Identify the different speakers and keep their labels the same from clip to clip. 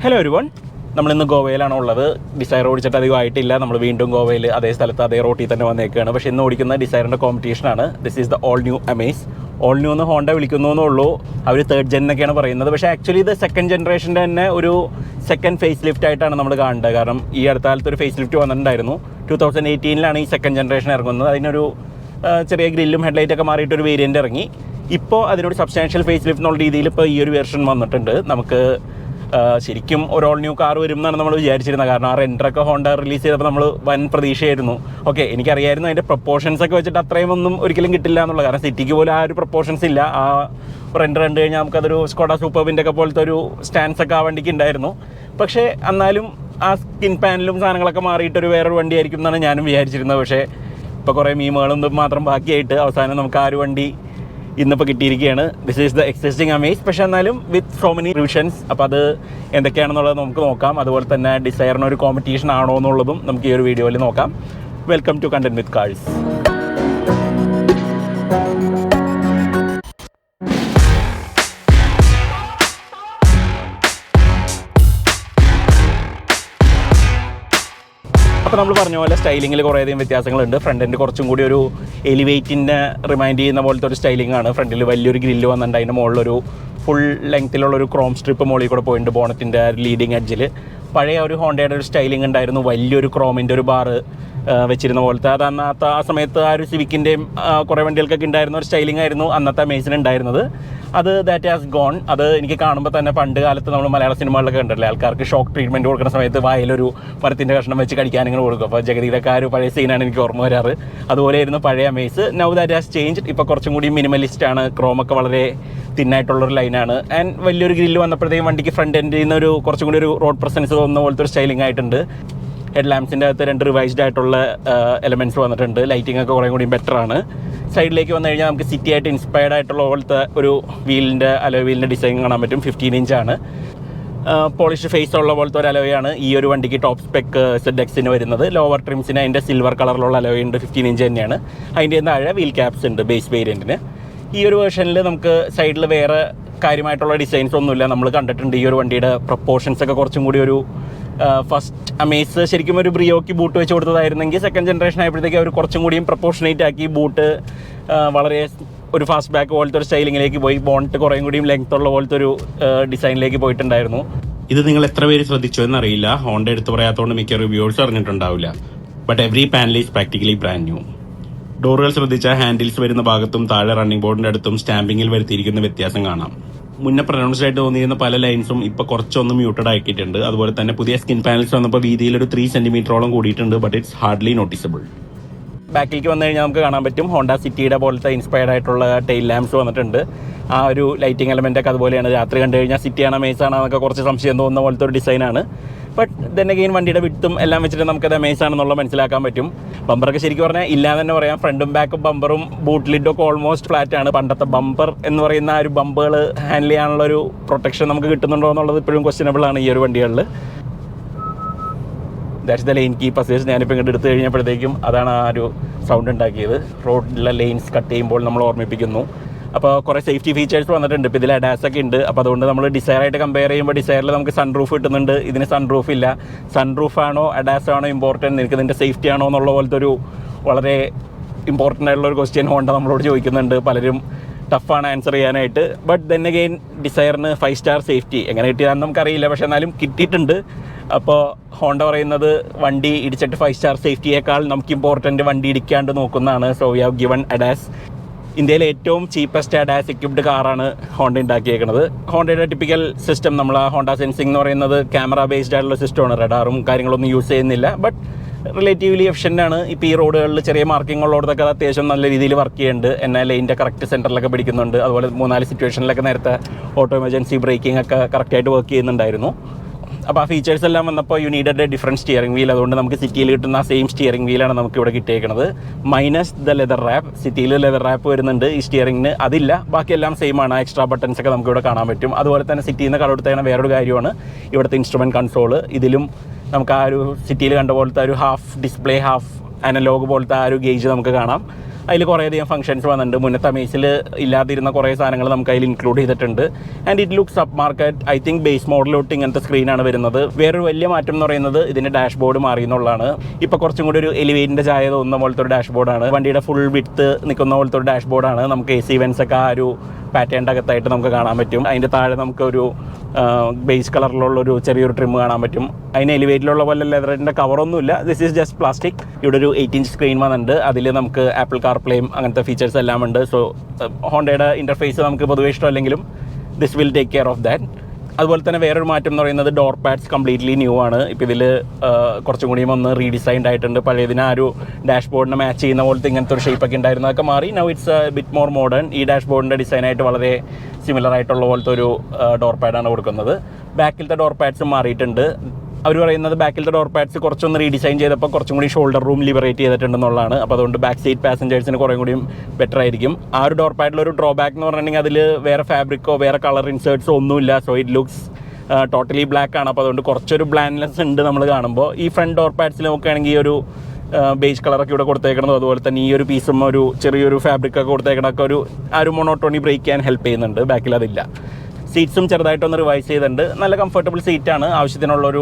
Speaker 1: Hello everyone, നമ്മളിന്ന് ഗോവയിലാണ് ഉള്ളത്. ഡിസൈർ ഓടിച്ചിട്ട് അധികമായിട്ടില്ല. നമ്മൾ വീണ്ടും ഗോവയിൽ അതേ സ്ഥലത്ത് അതേ റോട്ടിൽ തന്നെ വന്നേക്കുകയാണ്. പക്ഷേ ഇന്ന് ഓടിക്കുന്ന ഡിസൈറിൻ്റെ കോമ്പറ്റീഷനാണ്. This is the all new Amaze. All new എന്ന് ഹോണ്ട വിളിക്കുന്നേ ഉള്ളൂ. അവർ തേർഡ് ജെൻ എന്നൊക്കെയാണ് പറയുന്നത്. പക്ഷേ ആക്ച്വലി ഇത് സെക്കൻഡ് ജനറേഷൻ്റെ തന്നെ ഒരു സെക്കൻഡ് ഫേസ് ലിഫ്റ്റ് ആയിട്ടാണ് നമ്മൾ കാണേണ്ടത്. കാരണം ഈ അടുത്ത കാലത്ത് ഒരു ഫേസ് ലിഫ്റ്റ് വന്നിട്ടുണ്ടായിരുന്നു. 2018 ഈ സെക്കൻഡ് ജനറേഷൻ ഇറങ്ങുന്നത്. അതിനൊരു ചെറിയ ഗ്രില്ലും ഹെഡ്ലൈറ്റൊക്കെ മാറിയിട്ടൊരു വേരിയൻ്റ് ഇറങ്ങി. ഇപ്പോൾ അതിനൊരു സബ്സ്റ്റാൻഷ്യൽ ഫേസ് ലിഫ്റ്റ് എന്നുള്ള രീതിയിൽ ഇപ്പോൾ ഈ ഒരു വെർഷൻ വന്നിട്ടുണ്ട്. നമുക്ക് ശരിക്കും ഒരു ഓൾ ന്യൂ കാർ വരും എന്നാണ് നമ്മൾ വിചാരിച്ചിരുന്നത്. കാരണം ആ റെൻഡറൊക്കെ ഹോണ്ട റിലീസ് ചെയ്തപ്പോൾ നമ്മൾ വൻ പ്രതീക്ഷയായിരുന്നു. ഓക്കെ, എനിക്കറിയായിരുന്നു അതിൻ്റെ പ്രൊപ്പോർഷൻസ് ഒക്കെ വെച്ചിട്ട് അത്രയും ഒന്നും ഒരിക്കലും കിട്ടില്ല എന്നുള്ളത്. കാരണം സിറ്റിക്ക് പോലും ആ ഒരു പ്രൊപ്പോർഷൻസ് ഇല്ല. ആ റെൻഡർ കണ്ടു കഴിഞ്ഞാൽ നമുക്കതൊരു സ്കോഡ സൂപ്പർബിൻ്റെ ഒക്കെ പോലത്തെ ഒരു സ്റ്റാൻസ് ഒക്കെ ആ വണ്ടിക്ക് ഉണ്ടായിരുന്നു. പക്ഷേ എന്നാലും ആ സ്കിൻ പാനലും സാധനങ്ങളൊക്കെ മാറിയിട്ടൊരു വേറൊരു വണ്ടിയായിരിക്കും എന്നാണ് ഞാനും വിചാരിച്ചിരുന്നത്. പക്ഷേ ഇപ്പോൾ കുറേ മീമുകളും മാത്രം ബാക്കിയായിട്ട് അവസാനം നമുക്ക് ആ ഒരു വണ്ടി ഇന്നിപ്പോൾ കിട്ടിയിരിക്കുകയാണ്. This is the existing Amaze. പക്ഷേ എന്നാലും വിത്ത് സോ മെനി റിവിഷൻസ്. അപ്പോൾ അത് എന്തൊക്കെയാണെന്നുള്ളത് നമുക്ക് നോക്കാം. അതുപോലെ തന്നെ ഡിസൈറിനൊരു കോമ്പറ്റീഷൻ ആണോ എന്നുള്ളതും നമുക്ക് ഈ ഒരു വീഡിയോയിൽ നോക്കാം. Welcome to content with cars. അപ്പോൾ നമ്മൾ പറഞ്ഞ പോലെ സ്റ്റൈലിങ്ങിൽ കുറേയധികം വ്യത്യാസങ്ങളുണ്ട്. ഫ്രണ്ട് എൻഡ് കുറച്ചും കൂടി ഒരു എലിവേറ്റിനെ റിമൈൻഡ് ചെയ്യുന്ന പോലത്തെ ഒരു സ്റ്റൈലിംഗ് ആണ്. ഫ്രണ്ടിൽ വലിയൊരു ഗ്രില്ല് വന്നിട്ടുണ്ട്. അതിൻ്റെ മുകളിലൊരു ഫുൾ ലെങ്ത്തിലുള്ളൊരു ക്രോം സ്ട്രിപ്പ് മുകളിൽ കൂടെ പോയിട്ടുണ്ട് ബോണറ്റിൻ്റെ ലീഡിങ് എഡ്ജിൽ. പഴയ ഒരു ഹോണ്ടയുടെ ഒരു സ്റ്റൈലിംഗ് ഉണ്ടായിരുന്നു. വലിയൊരു ക്രോമിൻ്റെ ഒരു ബാറ് വെച്ചിരുന്ന പോലത്തെ. അത് അന്നത്തെ ആ സമയത്ത് ആ ഒരു സിവിക്കിൻ്റെയും കുറേ വണ്ടികൾക്കൊക്കെ ഉണ്ടായിരുന്ന ഒരു സ്റ്റൈലിംഗ് ആയിരുന്നു അന്നത്തെ അമേസിന് ഉണ്ടായിരുന്നത്. അത് ദാറ്റ് ഹാസ് ഗോൺ. അത് എനിക്ക് കാണുമ്പോൾ തന്നെ പണ്ട് കാലത്ത് നമ്മൾ മലയാള സിനിമകളിലൊക്കെ ഉണ്ടല്ലേ, ആൾക്കാർക്ക് ഷോക്ക് ട്രീറ്റ്മെൻറ്റ് കൊടുക്കുന്ന സമയത്ത് വായിലൊരു മരത്തിൻ്റെ കഷ്ണം വെച്ച് കടിക്കാൻ ഇങ്ങനെ കൊടുക്കും. അപ്പോൾ ജഗതിയിലൊക്കെ ആ ഒരു പഴയ സീനാണ് എനിക്ക് ഓർമ്മ വരാറ്. അതുപോലെയായിരുന്നു പഴയ Amaze. Now that has change. ഇപ്പോൾ കുറച്ചും കൂടി മിനിമലിസ്റ്റാണ്. ക്രോമൊക്കെ വളരെ തിന്നായിട്ടുള്ളൊരു ലൈനാണ്. ആൻഡ് വലിയൊരു ഗ്രില്ല് വന്നപ്പോഴത്തേക്കും വണ്ടിക്ക് ഫ്രണ്ട് എൻഡിൽ നിന്ന് ഒരു കുറച്ചും കൂടി ഒരു റോഡ് പ്രസൻസ് തോന്നുന്ന പോലത്തെ ഒരു സ്റ്റൈലിംഗ് ആയിട്ടുണ്ട്. ഹെഡ് ലാംപ്സിൻ്റെ അകത്ത് 2 റിവൈസ്ഡ് ആയിട്ടുള്ള എലമെൻറ്റ്സ് വന്നിട്ടുണ്ട്. ലൈറ്റിംഗ് ഒക്കെ കുറേ കൂടി ബെറ്ററാണ്. സൈഡിലേക്ക് വന്നു കഴിഞ്ഞാൽ നമുക്ക് സിറ്റി ആയിട്ട് ഇൻസ്പയർഡ് ആയിട്ടുള്ള പോലത്തെ ഒരു അലോയ് വീലിൻ്റെ ഡിസൈൻ കാണാൻ പറ്റും. 15 ഇഞ്ചാണ്. പോളിഷ് ഫേസ് ഉള്ള പോലത്തെ ഒരു അലോയാണ് ഈ ഒരു വണ്ടിക്ക് ടോപ്പ് സ്പെക്ക് ZX വരുന്നത്. ലോവർ ട്രിംസിന് അതിൻ്റെ സിൽവർ കളറിലുള്ള അലോയ് ഉണ്ട്. 15 ഇഞ്ച് തന്നെയാണ്. അതിൻ്റെ താഴെ വീൽ ക്യാപ്സ് ഉണ്ട് ബേസ് വേരിയൻറ്റിന്. ഈ ഒരു വേർഷനിൽ നമുക്ക് സൈഡിൽ വേറെ കാര്യമായിട്ടുള്ള ഡിസൈൻസ് ഒന്നുമില്ല. നമ്മൾ കണ്ടിട്ടുണ്ട് ഈ ഒരു വണ്ടിയുടെ പ്രൊപ്പോർഷൻസ് ഒക്കെ കുറച്ചും കൂടി ഒരു ഫസ്റ്റ് അമേസ് ശരിക്കും ഒരു ബ്രിയോക്ക് ബൂട്ട് വെച്ച് കൊടുത്തതായിരുന്നെങ്കിൽ സെക്കൻഡ് ജനറേഷൻ ആയപ്പോഴത്തേക്ക് അവർ കുറച്ചും കൂടിയും പ്രൊപ്പോർഷനേറ്റ് ആക്കി ബൂട്ട് വളരെ ഒരു ഫാസ്റ്റ് ബാക്ക് പോലത്തെ ഒരു സ്റ്റൈലിങ്ങിലേക്ക് പോയി. ബോണറ്റ് കുറേ കൂടിയും ലെങ്ത് ഉള്ള പോലത്തെ ഒരു ഡിസൈനിലേക്ക് പോയിട്ടുണ്ടായിരുന്നു. ഇത് നിങ്ങൾ എത്ര പേര് ശ്രദ്ധിച്ചു എന്നറിയില്ല. ഹോണ്ട എടുത്ത് പറയാത്തതുകൊണ്ട് മിക്ക റിവ്യൂസ് അറിഞ്ഞിട്ടുണ്ടാവില്ല. But every panel is practically brand new. ഡോറുകൾ ശ്രദ്ധിച്ചാൽ ഹാൻഡിൽസ് വരുന്ന ഭാഗത്തും താഴെ റണ്ണിംഗ് ബോർഡിൻ്റെ അടുത്തും സ്റ്റാമ്പിങ്ങിൽ വരുത്തിയിരിക്കുന്ന വ്യത്യാസം കാണാം. മുന്നേ പ്രൊനൗൺസ്ഡ് ആയിട്ട് തോന്നിയിരുന്ന പല ലൈൻസും ഇപ്പോൾ കുറച്ചൊന്നും മ്യൂട്ടഡ് ആക്കിയിട്ടുണ്ട്. അതുപോലെ തന്നെ പുതിയ സ്കിൻ പാനൽസ് വന്നപ്പോൾ വീതിയിൽ ഒരു 3 സെന്റിമീറ്ററോളം കൂടിയിട്ടുണ്ട്. But it's hardly noticeable. ബാക്കിലേക്ക് വന്നു കഴിഞ്ഞാൽ നമുക്ക് കാണാൻ പറ്റും ഹോണ്ട സിറ്റിയുടെ പോലത്തെ ഇൻസ്പയർഡ് ആയിട്ടുള്ള ടെയിൽ ലാംപ്സ് വന്നിട്ടുണ്ട്. ആ ഒരു ലൈറ്റിംഗ് എലമെൻ്റൊക്കെ അതുപോലെയാണ്. രാത്രി കണ്ടു കഴിഞ്ഞാൽ സിറ്റിയാണോ അമേസാണോ എന്നൊക്കെ കുറച്ച് സംശയം തോന്നുന്ന പോലത്തെ ഒരു ഡിസൈനാണ്. ബട്ട് ദെൻ അഗെയിൻ വണ്ടിയുടെ വിട്ടും എല്ലാം വെച്ചിട്ട് നമുക്കത് അമേസാണെന്നുള്ള മനസ്സിലാക്കാൻ പറ്റും. ബമ്പറൊക്കെ ശരിക്കും പറഞ്ഞാൽ ഇല്ലാതെ തന്നെ പറയാം. ഫ്രണ്ടും ബാക്കും ബമ്പറും ബൂട്ട് ലിഡൊക്കെ ഓൾമോസ്റ്റ് ഫ്ലാറ്റ് ആണ്. പണ്ടത്തെ ബമ്പർ എന്ന് പറയുന്ന ആ ഒരു ബമ്പുകൾ ഹാൻഡിൽ ചെയ്യാനുള്ള ഒരു പ്രൊട്ടക്ഷൻ നമുക്ക് കിട്ടുന്നുണ്ടോ എന്നുള്ളത് ഇപ്പോഴും ക്വസ്റ്റ്യനബിൾ ആണ് ഈ ഒരു വണ്ടികളിൽ. ദാറ്റ്സ് ദ ലെയിൻ കീപ്പ് അസേഴ്സ്. ഞാനിപ്പോൾ ഇങ്ങോട്ട് എടുത്തു കഴിഞ്ഞപ്പോഴത്തേക്കും അതാണ് ആ ഒരു സൗണ്ട് ഉണ്ടാക്കിയത്. റോഡിലെ ലൈൻസ് കട്ട് ചെയ്യുമ്പോൾ നമ്മൾ ഓർമ്മിപ്പിക്കുന്നു. അപ്പോൾ കുറേ സേഫ്റ്റി ഫീച്ചേഴ്സ് വന്നിട്ടുണ്ട്. ഇപ്പോൾ ഇതിൽ ADAS ഒക്കെ ഉണ്ട്. അപ്പോൾ അതുകൊണ്ട് നമ്മൾ ഡിസൈറായിട്ട് കമ്പയർ ചെയ്യുമ്പോൾ ഡിസൈറിൽ നമുക്ക് സൺറൂഫ് കിട്ടുന്നുണ്ട്. ഇതിന് സൺറൂഫ് ഇല്ല. സൺറൂഫാണോ ADAS ആണോ ഇമ്പോർട്ടൻറ്റ്, നിനക്ക് ഇതിൻ്റെ സേഫ്റ്റി ആണോ എന്നുള്ള പോലത്തെ ഒരു വളരെ ഇമ്പോർട്ടൻ്റ് ആയിട്ടുള്ളൊരു ക്വസ്റ്റ്യൻ ഹോണ്ട നമ്മളോട് ചോദിക്കുന്നുണ്ട്. പലരും ടഫാണ് ആൻസർ ചെയ്യാനായിട്ട്. ബട്ട് ദെൻ അഗെയിൻ ഡിസൈറിന് 5 സ്റ്റാർ സേഫ്റ്റി എങ്ങനെ കിട്ടിയതാണെന്ന് നമുക്കറിയില്ല. പക്ഷേ എന്നാലും കിട്ടിയിട്ടുണ്ട്. അപ്പോൾ ഹോണ്ട പറയുന്നത് വണ്ടി ഇടിച്ചിട്ട് 5 സ്റ്റാർ സേഫ്റ്റിയേക്കാൾ നമുക്ക് ഇമ്പോർട്ടൻറ്റ് വണ്ടി ഇടിക്കാണ്ട് നോക്കുന്നതാണ്. So we have given ADAS. ഇന്ത്യയിലെ ഏറ്റവും ചീപ്പസ്റ്റ് ADAS എക്യുപ്ഡ് കാറാണ് ഹോണ്ട ഉണ്ടാക്കിയേക്കുന്നത്. ഹോണ്ടയുടെ ടിപ്പിക്കൽ സിസ്റ്റം നമ്മൾ ആ ഹോണ്ട സെൻസിങ് എന്ന് പറയുന്നത് ക്യാമറ ബേസ്ഡ് ആയിട്ടുള്ള സിസ്റ്റമാണ്. റഡാറും കാര്യങ്ങളൊന്നും യൂസ് ചെയ്യുന്നില്ല. ബട്ട് റിലേറ്റീവ്ലി എഫിഷ്യൻ്റ് ആണ്. ഇപ്പോൾ ഈ റോഡുകളിൽ ചെറിയ മാർക്കിംഗ് ഉള്ളടത്തൊക്കെ അത്യാവശ്യം നല്ല രീതിയിൽ വർക്ക് ചെയ്യുന്നുണ്ട്. എന്നാൽ ലൈനിൻ്റെ കറക്റ്റ് സെൻറ്ററിലൊക്കെ പിടിക്കുന്നുണ്ട്. അതുപോലെ 3-4 സിറ്റുവേഷനിലൊക്കെ നേരത്തെ ഓട്ടോ എമർജൻസി ബ്രേക്കിംഗ് ഒക്കെ കറക്റ്റായിട്ട് വർക്ക് ചെയ്യുന്നുണ്ടായിരുന്നു. അപ്പോൾ ആ ഫീച്ചേഴ്സ് എല്ലാം വന്നപ്പോൾ you needed a different steering wheel. അതുകൊണ്ട് നമുക്ക് സിറ്റിയിൽ കിട്ടുന്ന ആ സെയിം സ്റ്റിയറിംഗ് വീലാണ് നമുക്ക് ഇവിടെ കിട്ടിയേക്കുന്നത്. Minus the leather wrap. സിറ്റിയിൽ ലെതർ റാപ്പ് വരുന്നുണ്ട് ഈ സ്റ്റിയറിംഗിന്, അതില്ല. ബാക്കിയെല്ലാം സെയിം ആണ്. എക്സ്ട്രാ ബട്ടൺസ് ഒക്കെ നമുക്ക് ഇവിടെ കാണാൻ പറ്റും. അതുപോലെ തന്നെ സിറ്റിയിൽ നിന്ന് കടമെടുത്തേക്കുന്ന വേറൊരു കാര്യമാണ് ഇവിടുത്തെ ഇൻസ്ട്രുമെൻറ്റ് കൺസോൾ. ഇതിലും നമുക്ക് ആ ഒരു സിറ്റിയിൽ കണ്ട പോലത്തെ ഒരു ഹാഫ് ഡിസ്പ്ലേ ഹാഫ് അനലോഗ് പോലത്തെ ആ ഒരു ഗേജ് നമുക്ക് കാണാം. അതിൽ കുറേയധികം ഫംഗ്ഷൻസ് വന്നിട്ടുണ്ട്. മുന്നത്തെ അമേസിൽ ഇല്ലാതിരുന്ന കുറേ സാധനങ്ങൾ നമുക്ക് അതിൽ ഇൻക്ലൂഡ് ചെയ്തിട്ടുണ്ട്. And it looks upmarket. I think base മോഡലോട്ട് ഇങ്ങനത്തെ സ്ക്രീനാണ് വരുന്നത്. വേറൊരു വലിയ മാറ്റം എന്ന് പറയുന്നത് ഇതിൻ്റെ ഡാഷ്ബോർഡ് മാറി എന്നുള്ളതാണ്. ഇപ്പോൾ കുറച്ചും കൂടി ഒരു എലിവേറ്റിൻ്റെ ചായ തോന്നുന്ന പോലത്തെ ഒരു ഡാഷ്ബോർഡാണ്. വണ്ടിയുടെ ഫുൾ വിഡ്ത്ത് നിൽക്കുന്ന പോലത്തെ ഒരു ഡാഷ്ബോർഡാണ്. നമുക്ക് AC വെൻസ് ഒക്കെ ആ ഒരു പാറ്റേണിൻ്റെ അകത്തായിട്ട് നമുക്ക് കാണാൻ പറ്റും. അതിൻ്റെ താഴെ നമുക്കൊരു ബേസ് കളറിലുള്ളൊരു ചെറിയൊരു ട്രിം കാണാൻ പറ്റും. അതിന് എലിവേറ്റിലുള്ള പോലെ ലെതറിൻ്റെ കവറൊന്നുമില്ല. This is just plastic. ഇവിടെ ഒരു 8-inch സ്ക്രീൻ വന്നിട്ടുണ്ട്. അതിൽ നമുക്ക് ആപ്പിൾ കാർപ്ലേയും അങ്ങനത്തെ ഫീച്ചേഴ്സ് എല്ലാം ഉണ്ട്. സോ ഹോണ്ടയുടെ ഇൻ്റർഫേസ് നമുക്ക് പൊതുവെ ഇഷ്ടമല്ലെങ്കിലും this will take care of that. അതുപോലെ തന്നെ വേറൊരു മാറ്റം എന്ന് പറയുന്നത് ഡോർ പാഡ്സ് കംപ്ലീറ്റ്ലി ന്യൂ ആണ്. ഇപ്പോൾ ഇതിൽ കുറച്ചും കൂടിയും ഒന്ന് റീഡിസൈൻഡ് ആയിട്ടുണ്ട്. പഴയതിന് ആ ഒരു ഡാഷ്ബോർഡിനെ മാച്ച് ചെയ്യുന്ന പോലത്തെ ഇങ്ങനത്തെ ഒരു ഷേപ്പൊക്കെ ഉണ്ടായിരുന്നു. അതൊക്കെ മാറി. Now it's bit more modern. ഈ ഡാഷ്ബോർഡിൻ്റെ ഡിസൈനായിട്ട് വളരെ സിമിലർ ആയിട്ടുള്ള പോലത്തെ ഒരു ഡോർ പാഡാണ് കൊടുക്കുന്നത്. ബാക്കിലത്തെ ഡോർ പാഡ്സും മാറിയിട്ടുണ്ട്. അവർ പറയുന്നത് ബാക്കിലത്തെ ഡോർ പാഡ്സ് കുറച്ചൊന്ന് റീഡിസൈൻ ചെയ്തപ്പോൾ കുറച്ചും കൂടി ഷോൾഡർ റൂം ലിബറേറ്റ് ചെയ്തിട്ടുണ്ടെന്നുള്ളതാണ്. അപ്പോൾ അതുകൊണ്ട് ബാക്ക് സീറ്റ് പാസഞ്ചേഴ്സിന് കുറേ കൂടിയും ബെറ്റർ ആയിരിക്കും. ആ ഒരു ഡോർ പാഡിലൊരു ഡ്രോബാക്ക് എന്ന് പറഞ്ഞിട്ടുണ്ടെങ്കിൽ അതിൽ വേറെ ഫാബ്രിക്കോ വേറെ കളർ ഇൻസേർട്സോ ഒന്നുമില്ല. So it looks totally black ആണ്. അപ്പോൾ അതുകൊണ്ട് കുറച്ചൊരു ബ്ലാൻഡ്നെസ് ഉണ്ട് നമ്മൾ കാണുമ്പോൾ. ഈ ഫ്രണ്ട് ഡോർ പാഡ്സിൽ നോക്കുകയാണെങ്കിൽ ഒരു ബേജ് കളറൊക്കെ ഇവിടെ കൊടുത്തേക്കണതും അതുപോലെ തന്നെ ഈ ഒരു പീസും ഒരു ചെറിയൊരു ഫാബ്രിക്കൊക്കെ കൊടുത്തേക്കണൊക്കെ ആ ഒരു മൊണോട്ടോണി ബ്രേക്ക് ചെയ്യാൻ ഹെൽപ്പ് ചെയ്യുന്നുണ്ട്. ബാക്കിൽ അതില്ല. സീറ്റ്സും ചെറുതായിട്ടൊന്ന് റിവൈസ് ചെയ്തിട്ടുണ്ട്. നല്ല കംഫർട്ടബിൾ സീറ്റാണ്. ആവശ്യത്തിനുള്ളൊരു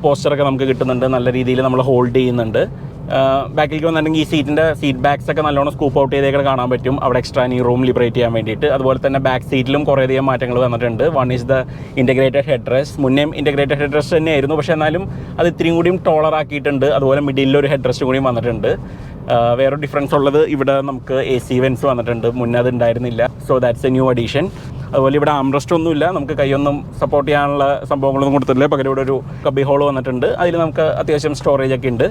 Speaker 1: പോസ്റ്ററൊക്കെ നമുക്ക് കിട്ടുന്നുണ്ട്. നല്ല രീതിയിൽ നമ്മൾ ഹോൾഡ് ചെയ്യുന്നുണ്ട്. ബാക്കിലേക്ക് വന്നിട്ടുണ്ടെങ്കിൽ ഈ സീറ്റ് ബാക്സ് ഒക്കെ നല്ലോണം സ്കൂപ്പ് ഔട്ട് ചെയ്തേക്കെ കാണാൻ പറ്റും. അവിടെ എക്സ്ട്രാ നീ റൂം ലിബറേറ്റ് ചെയ്യാൻ വേണ്ടിയിട്ട്. അതുപോലെ തന്നെ ബാക്ക് സീറ്റിലും കുറേയധികം മാറ്റങ്ങൾ വന്നിട്ടുണ്ട്. One is the integrated headrest. മുന്നേയും ഇൻറ്റഗ്രേറ്റഡ് ഹെഡ് റെസ്റ്റ് തന്നെയായിരുന്നു. പക്ഷേ എന്നാലും അത് ഇത്രയും കൂടിയും ടോളർ ആക്കിയിട്ടുണ്ട്. അതുപോലെ മിഡിലൊരു ഹെഡ് റെസ്റ്റ് കൂടിയും വന്നിട്ടുണ്ട്. വേറൊരു ഡിഫറൻസ് ഉള്ളത് ഇവിടെ നമുക്ക് AC വെൻസ് വന്നിട്ടുണ്ട്. മുന്നേ അത് ഉണ്ടായിരുന്നില്ല. So that's a new addition. അതുപോലെ ഇവിടെ ആംറസ്റ്റ് ഒന്നുമില്ല. നമുക്ക് കൈയൊന്നും സപ്പോർട്ട് ചെയ്യാനുള്ള സംഭവങ്ങളൊന്നും കൊടുത്തിട്ടില്ല. പകരം ഇവിടെ ഒരു കബി ഹോൾ വന്നിട്ടുണ്ട്. അതിൽ നമുക്ക് അത്യാവശ്യം സ്റ്റോറേജ് ഒക്കെ ഉണ്ട്.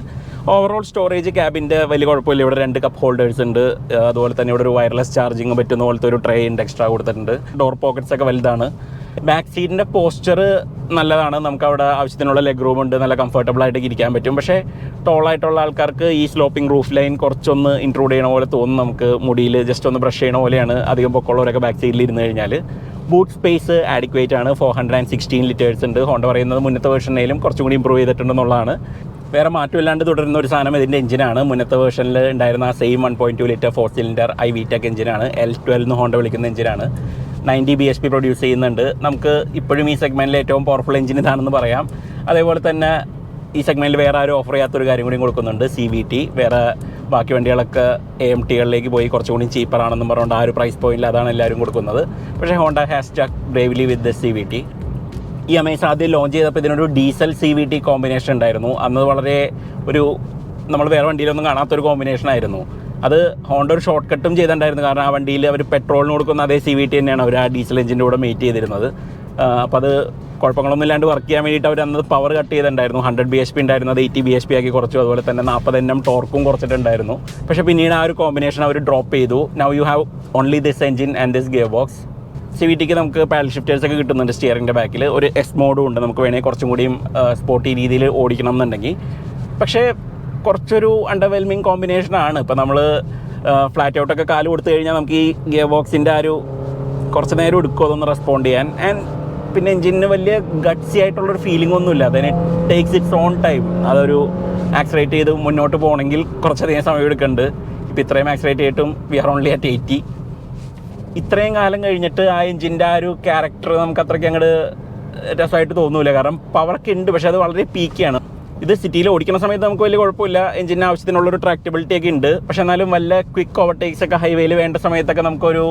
Speaker 1: ഓവറോൾ സ്റ്റോറേജ് ക്യാബിൻ്റെ വലിയ കുഴപ്പമില്ല. ഇവിടെ 2 കപ്പ് ഹോൾഡേഴ്സ് ഉണ്ട്. അതുപോലെ തന്നെ ഇവിടെ ഒരു വയർലെസ് ചാർജിങ് പറ്റുന്ന പോലത്തെ ഒരു ട്രേ ഉണ്ട് എക്സ്ട്രാ കൊടുത്തിട്ടുണ്ട്. ഡോർ പോക്കറ്റ്സ് ഒക്കെ വലുതാണ്. ബാക്ക് സീറ്റിൻ്റെ പോസ്ചർ നല്ലതാണ്. നമുക്ക് അവിടെ ആവശ്യത്തിനുള്ള ലെഗ് റൂം ഉണ്ട്. നല്ല കംഫർട്ടബിൾ ആയിട്ട് ഇരിക്കാൻ പറ്റും. പക്ഷേ ടോളായിട്ടുള്ള ആൾക്കാർക്ക് ഈ സ്ലോപ്പിംഗ് റൂഫ് ലൈൻ കുറച്ചൊന്ന് ഇൻട്രൂഡ് ചെയ്യണ പോലെ തോന്നും. നമുക്ക് മുടിയിൽ ജസ്റ്റ് ഒന്ന് ബ്രഷ് ചെയ്യണ പോലെയാണ് അധികം പൊക്കമുള്ളവരൊക്കെ ബാക്ക് സീറ്റിൽ ഇരുന്ന് കഴിഞ്ഞാൽ. ബൂട്ട് സ്പേസ് ആഡിക്വേറ്റ് ആണ്. 416 ലിറ്റേഴ്സ് ഉണ്ട്. ഹോണ്ട പറയുന്നത് മുന്നത്തെ വേർഷനിലും കുറച്ചും കൂടി ഇമ്പ്രൂവ് ചെയ്തിട്ടുണ്ടെന്നുള്ളതാണ്. വേറെ മാറ്റമില്ലാണ്ട് തുടരുന്ന ഒരു സാധനം ഇതിൻ്റെ എഞ്ചിനാണ്. മുന്നത്തെ വേർഷനിൽ ഉണ്ടായിരുന്ന ആ സെയിം 1.2 ലിറ്റർ 4 സിലിണ്ടർ iVTEC എഞ്ചിനാണ്. L12 എന്ന് ഹോണ്ട വിളിക്കുന്ന എഞ്ചിനാണ്. 90 bhp പ്രൊഡ്യൂസ് ചെയ്യുന്നുണ്ട്. നമുക്ക് ഇപ്പോഴും ഈ സെഗ്മെൻറ്റിൽ ഏറ്റവും പവർഫുൾ എഞ്ചിൻ ഇതാണെന്ന് പറയാം. അതേപോലെ തന്നെ ഈ സെഗ്മെൻറ്റിൽ വേറെ ആരും ഓഫർ ചെയ്യാത്തൊരു കാര്യം കൂടി കൊടുക്കുന്നുണ്ട്, CVT. വേറെ ബാക്കി വണ്ടികളൊക്കെ AMTകളിലേക്ക് പോയി കുറച്ചുകൂടി ചീപ്പറാണെന്നും പറഞ്ഞുകൊണ്ട് ആ ഒരു പ്രൈസ് പോയിന്റിൽ അതാണ് എല്ലാവരും കൊടുക്കുന്നത്. പക്ഷേ Honda has stuck bravely with the CVT. ഈ അമേസ് ആദ്യം ലോഞ്ച് ചെയ്തപ്പോൾ ഇതിനൊരു ഡീസൽ CVT കോമ്പിനേഷൻ ഉണ്ടായിരുന്നു. അന്ന് വളരെ നമ്മൾ വേറെ വണ്ടിയിലൊന്നും കാണാത്തൊരു കോമ്പിനേഷൻ ആയിരുന്നു. അത് ഹോണ്ട ഒരു ഷോർട്ട് കട്ടും ചെയ്തിട്ടുണ്ടായിരുന്നു. കാരണം ആ വണ്ടിയിൽ അവർ പെട്രോളിന് കൊടുക്കുന്ന അതേ CVT തന്നെയാണ് അവർ ആ ഡീസൽ എഞ്ചിൻ്റെ കൂടെ മെയ്റ്റ് ചെയ്തിരുന്നത്. അപ്പോൾ അത് കുഴപ്പങ്ങളൊന്നും ഇല്ലാണ്ട് വർക്ക് ചെയ്യാൻ വേണ്ടിയിട്ട് അവർ അന്ന് പവർ കട്ട് ചെയ്തിട്ടുണ്ടായിരുന്നു. 100 bhp ഉണ്ടായിരുന്നത് 80 bhp ആക്കി കുറച്ചു. അതുപോലെ തന്നെ 40 Nm ടോർക്കും കുറച്ചിട്ടുണ്ടായിരുന്നു. പക്ഷേ പിന്നീട് ആ ഒരു കോമ്പിനേഷൻ അവർ ഡ്രോപ്പ് ചെയ്തു. Now you have only this engine and this gearbox. CVTക്ക് നമുക്ക് പാഡൽ ഷിഫ്റ്റേഴ്സ് ഒക്കെ കിട്ടുന്നുണ്ട്. സ്റ്റിയറിൻ്റെ ബാക്കിൽ ഒരു S മോഡും ഉണ്ട്. നമുക്ക് വേണമെങ്കിൽ കുറച്ചും കൂടിയും സ്പോർട്ടി രീതിയിൽ ഓടിക്കണം എന്നുണ്ടെങ്കിൽ. പക്ഷേ കുറച്ചൊരു അണ്ടർവെൽമിങ് കോമ്പിനേഷനാണ്. ഇപ്പോൾ നമ്മൾ ഫ്ലാറ്റ് ഔട്ടൊക്കെ കാല് കൊടുത്തു കഴിഞ്ഞാൽ നമുക്ക് ഈ ഗിയർ ബോക്സിൻ്റെ ആ ഒരു കുറച്ച് നേരം എടുക്കും അതൊന്ന് റെസ്പോണ്ട് ചെയ്യാൻ. ആൻഡ് പിന്നെ എഞ്ചിന് വലിയ ഗട്ട്സി ആയിട്ടുള്ളൊരു ഫീലിംഗ് ഒന്നുമില്ല. അതിന് ടേക്സ് ഇറ്റ്സ് ഓൺ ടൈം. അതൊരു ആക്സിലേറ്റ് ചെയ്ത് മുന്നോട്ട് പോകണമെങ്കിൽ കുറച്ചധികം സമയം എടുക്കുന്നുണ്ട്. ഇപ്പോൾ ഇത്രയും ആക്സിലേറ്റ് ചെയ്തിട്ടും വി ആർ ഓൺലി അറ്റ് 80. ഇത്രയും കാലം കഴിഞ്ഞിട്ട് ആ എഞ്ചിൻ്റെ ആ ഒരു ക്യാരക്ടർ നമുക്ക് അത്രയ്ക്ക് അങ്ങോട്ട് രസമായിട്ട് തോന്നില്ല. കാരണം പവറൊക്കെ ഉണ്ട്, പക്ഷേ അത് വളരെ പീക്കിയാണ്. ഇത് സിറ്റിയിൽ ഓടിക്കുന്ന സമയത്ത് നമുക്ക് വലിയ കുഴപ്പമില്ല. എഞ്ചിന് ആവശ്യത്തിനുള്ളൊരു ട്രാക്റ്റബിലിറ്റി ഒക്കെ ഉണ്ട്. പക്ഷേ എന്നാലും വല്ല ക്വിക്ക് ഓവർടേക്സ് ഒക്കെ ഹൈവേയിൽ വേണ്ട സമയത്തൊക്കെ നമുക്കൊരു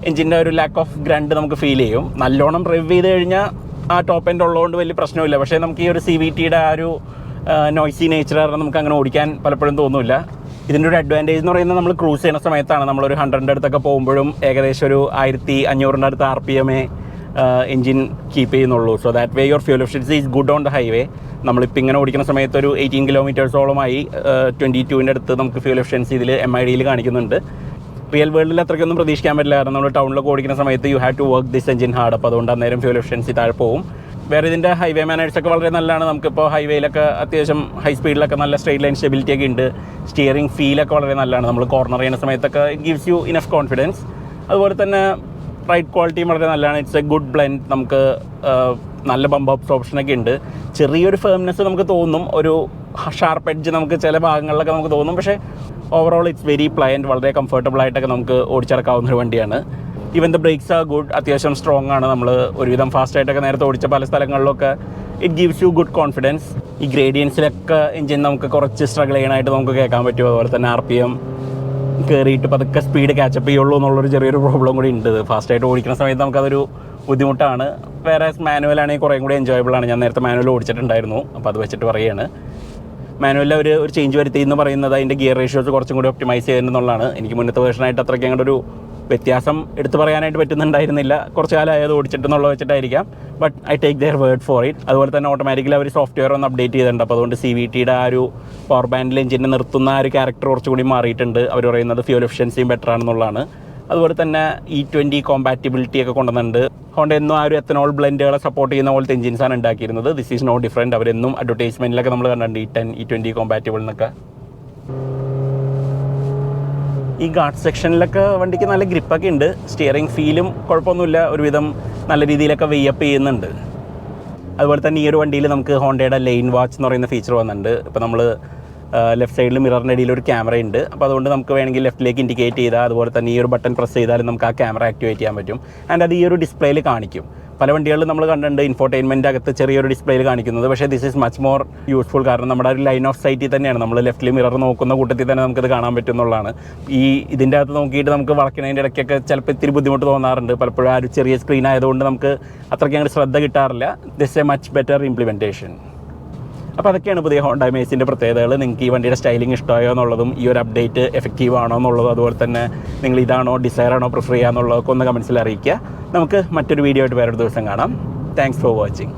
Speaker 1: എഞ്ചിൻ്റെ ഒരു ലാക്ക് ഓഫ് ഗ്രണ്ട് നമുക്ക് ഫീൽ ചെയ്യും. നല്ലോണം റിവ് ചെയ്ത് കഴിഞ്ഞാൽ ആ ടോപ്പ് എൻഡ് ഉള്ളതുകൊണ്ട് വലിയ പ്രശ്നമില്ല. പക്ഷേ നമുക്ക് ഈ ഒരു CVTയുടെ ആ ഒരു നോയ്സി നേച്ചർ കാരണം നമുക്ക് അങ്ങനെ ഓടിക്കാൻ പലപ്പോഴും തോന്നില്ല. ഇതിൻ്റെ ഒരു അഡ്വാൻറ്റേജ് എന്ന് പറയുന്നത് നമ്മൾ ക്രൂസ് ചെയ്യുന്ന സമയത്താണ്. നമ്മളൊരു 100ൻ്റെ അടുത്തൊക്കെ പോകുമ്പോഴും ഏകദേശം ഒരു 1500 അടുത്ത് RPM എഞ്ചിൻ കീപ്പ് ചെയ്യുന്നുള്ളൂ. So that way your fuel efficiency is good on the highway. നമ്മളിപ്പോൾ ഇങ്ങനെ ഓടിക്കുന്ന സമയത്ത് ഒരു 18 കിലോമീറ്റേഴ്സോളമായി 22ൻ്റെ അടുത്ത് നമുക്ക് ഫ്യൂൽ എഫിഷ്യൻസി ഇതിൽ MIDയിൽ കാണിക്കുന്നുണ്ട്. റിയൽ വേൾഡിൽ അത്രയ്ക്കൊന്നും പ്രതീക്ഷിക്കാൻ പറ്റില്ല. കാരണം നമ്മൾ ടൗണിലൊക്കെ ഓടിക്കുന്ന സമയത്ത് you have to work this engine hard. അപ്പോൾ അതുകൊണ്ട് അന്നേരം ഫ്യൂൽ എഫിഷ്യൻസി താഴെ പോകും. വേറെ ഇതിൻ്റെ ഹൈവേ മാനേഴ്സൊക്കെ വളരെ നല്ലതാണ്. നമുക്കിപ്പോൾ ഹൈവേയിലൊക്കെ അത്യാവശ്യം ഹൈ സ്പീഡിലൊക്കെ നല്ല സ്ട്രെയിറ്റ് ലൈൻ സ്റ്റെബിലിറ്റി ഒക്കെ ഉണ്ട്. സ്റ്റിയറിംഗ് ഫീലൊക്കെ വളരെ നല്ലതാണ്. നമ്മൾ കോർണർ ചെയ്യുന്ന സമയത്തൊക്കെ it gives U enough confidence. അതുപോലെ തന്നെ റൈഡ് ക്വാളിറ്റിയും വളരെ നല്ലതാണ്. It's A good blend. നമുക്ക് നല്ല ബമ്പ് അബ്സോർപ്ഷനൊക്കെ ഉണ്ട്. ചെറിയൊരു ഫേംനെസ് നമുക്ക് തോന്നും. ഒരു ഷാർപ്പ് എഡ്ജ് നമുക്ക് ചില ഭാഗങ്ങളിലൊക്കെ നമുക്ക് തോന്നും. പക്ഷേ ഓവറോൾ ഇറ്റ്സ് വെരി പ്ലയൻറ്റ്, വളരെ കംഫർട്ടബിൾ ആയിട്ടൊക്കെ നമുക്ക് ഓടിച്ചിറക്കാവുന്ന ഒരു വണ്ടിയാണ്. Even the brakes are good, അത്യാവശ്യം സ്ട്രോങ് ആണ്. നമ്മൾ ഒരുവിധം ഫാസ്റ്റായിട്ടൊക്കെ നേരത്തെ ഓടിച്ച പല സ്ഥലങ്ങളിലൊക്കെ it gives you good confidence. ഈ ഗ്രേഡിയൻസിലൊക്കെ എഞ്ചിൻ നമുക്ക് കുറച്ച് സ്ട്രഗിൾ ചെയ്യാനായിട്ട് നമുക്ക് കേൾക്കാൻ പറ്റും. അതുപോലെ തന്നെ RPM കയറിയിട്ട് പതുക്കെ സ്പീഡ് ക്യാച്ചപ്പ് ചെയ്യുള്ളൂ എന്നുള്ളൊരു ചെറിയൊരു പ്രോബ്ലം കൂടി ഉണ്ട്. ഫാസ്റ്റായിട്ട് ഓടിക്കുന്ന സമയത്ത് നമുക്കതൊരു ബുദ്ധിമുട്ടാണ്. വേറെ മാനുവലാണെങ്കിൽ കുറേ കൂടി എൻജോയബിൾ ആണ്. ഞാൻ നേരത്തെ മാനുവൽ ഓടിച്ചിട്ടുണ്ടായിരുന്നു, അപ്പോൾ അത് വെച്ചിട്ട് പറയുകയാണ്. മാനുവലിൽ ഒരു ചേഞ്ച് വരുത്തി എന്ന് പറയുന്നത് അതിൻ്റെ ഗിയർ റേഷ്യോസ് കുറച്ചും കൂടി ഒപ്റ്റിമൈസ് ചെയ്യുന്നുള്ളതാണ്. എനിക്ക് മുന്നത്തെ വേർഷനായിട്ട് അത്രയ്ക്ക് അങ്ങോട്ടൊരു വ്യത്യാസം എടുത്ത് പറയാനായിട്ട് പറ്റുന്നുണ്ടായിരുന്നില്ല. കുറച്ച് കാലമായത് ഓടിച്ചിട്ടെന്നുള്ളത് വെച്ചിട്ടായിരിക്കാം. But I take their word for it. അതുപോലെ തന്നെ ഓട്ടോമാറ്റിക്കലി അവർ സോഫ്റ്റ്വെയർ ഒന്ന് അപ്ഡേറ്റ് ചെയ്തിട്ടുണ്ട്. അപ്പോൾ അതുകൊണ്ട് CVTയുടെ ആ ഒരു പവർ ബാൻഡിൽ എഞ്ചിനെ നിർത്തുന്ന ആ ഒരു ക്യാരക്ടർ കുറച്ചുകൂടി മാറിയിട്ടുണ്ട്. അവർ പറയുന്നത് ഫ്യൂൽ എഫിഷ്യൻസിയും ബെറ്റർ ആണെന്നുള്ളതാണ്. അതുപോലെ തന്നെ E20 കോമ്പാറ്റിബിലിറ്റി ഒക്കെ കൊണ്ടുവന്നിട്ടുണ്ട്. ഹോണ്ട എന്നും ആ ഒരു എത്തനോൾ ബ്ലെൻഡുകളെ സപ്പോർട്ട് ചെയ്യുന്ന പോലത്തെ എഞ്ചിൻസാണ് ഉണ്ടാക്കിയിരുന്നത്. This is no different. അവരെന്നും അഡ്വർടൈസ്മെൻറ്റിലൊക്കെ നമ്മൾ കണ്ടിട്ടുണ്ട് E10 E20 കോമ്പാറ്റിബിൾ എന്നൊക്കെ. ഈ ഗാർഡ് സെക്ഷനിലൊക്കെ വണ്ടിക്ക് നല്ല ഗ്രിപ്പൊക്കെ ഉണ്ട്. സ്റ്റിയറിംഗ് ഫീലും കുഴപ്പമൊന്നുമില്ല, ഒരുവിധം നല്ല രീതിയിലൊക്കെ വെയ്യപ്പ് ചെയ്യുന്നുണ്ട്. അതുപോലെ തന്നെ ഈ ഒരു വണ്ടിയിൽ നമുക്ക് ഹോണ്ടയുടെ ലെയിൻ വാച്ച് എന്ന് പറയുന്ന ഫീച്ചർ വന്നിട്ടുണ്ട്. ഇപ്പോൾ നമ്മൾ ലെഫ്റ്റ് സൈഡിൽ മിററിൻ്റെ ഇടയിൽ ഒരു ക്യാമറ ഉണ്ട്. അപ്പോൾ അതുകൊണ്ട് നമുക്ക് വേണമെങ്കിൽ ലെഫ്റ്റിലേക്ക് ഇൻഡിക്കേറ്റ് ചെയ്താൽ, അതുപോലെ തന്നെ ഈ ഒരു ബട്ടൺ പ്രസ് ചെയ്താലും നമുക്ക് ആ ക്യാമറ ആക്ടിവേറ്റ് ചെയ്യാൻ പറ്റും. ആൻഡ് അത് ഈ ഒരു ഡിസ്പ്ലേയിൽ കാണിക്കും. പല വണ്ടികളിലും നമ്മൾ കണ്ടിട്ടുണ്ട് ഇൻഫോർടൈൻമെൻറ്റ് അകത്ത് ചെറിയൊരു ഡിസ്പ്ലേയിൽ കാണിക്കുന്നത്. പക്ഷേ this is much more useful. കാരണം നമ്മുടെ ഒരു ലൈൻ ഓഫ് സൈറ്റിൽ തന്നെയാണ്, നമ്മൾ ലെഫ്റ്റിൽ മിറർ നോക്കുന്ന കൂട്ടത്തിൽ തന്നെ നമുക്കത് കാണാൻ പറ്റും എന്നുള്ളതാണ്. ഇതിൻ്റെ അകത്ത് നോക്കിയിട്ട് നമുക്ക് വളയ്ക്കുന്നതിൻ്റെ ഇടയ്ക്കൊക്കെ ചിലപ്പോൾ ഇത്തിരി ബുദ്ധിമുട്ട് തോന്നാറുണ്ട്. പലപ്പോഴും ആ ഒരു ചെറിയ സ്ക്രീൻ ആയതുകൊണ്ട് നമുക്ക് അത്രയ്ക്ക് അങ്ങോട്ട് ശ്രദ്ധ കിട്ടാറില്ല. This A much better implementation. അപ്പോൾ അതൊക്കെയാണ് പുതിയ ഹോണ്ട അമേസിൻ്റെ പ്രത്യേകതകൾ. നിങ്ങൾക്ക് ഈ വണ്ടിയുടെ സ്റ്റൈലിംഗ് ഇഷ്ടമായോ എന്നുള്ളതും ഈ ഒരു അപ്ഡേറ്റ് എഫക്റ്റീവ് ആണോ എന്നുള്ളതും, അതുപോലെ തന്നെ നിങ്ങൾ ഇതാണോ ഡിസയർ ആണോ പ്രിഫർ ചെയ്യുക എന്നുള്ളതൊക്കെ ഒന്ന് കമൻസിൽ അറിയിക്കുക. നമുക്ക് മറ്റൊരു വീഡിയോ ആയിട്ട് വേറൊരു ദിവസം കാണാം. Thanks for watching.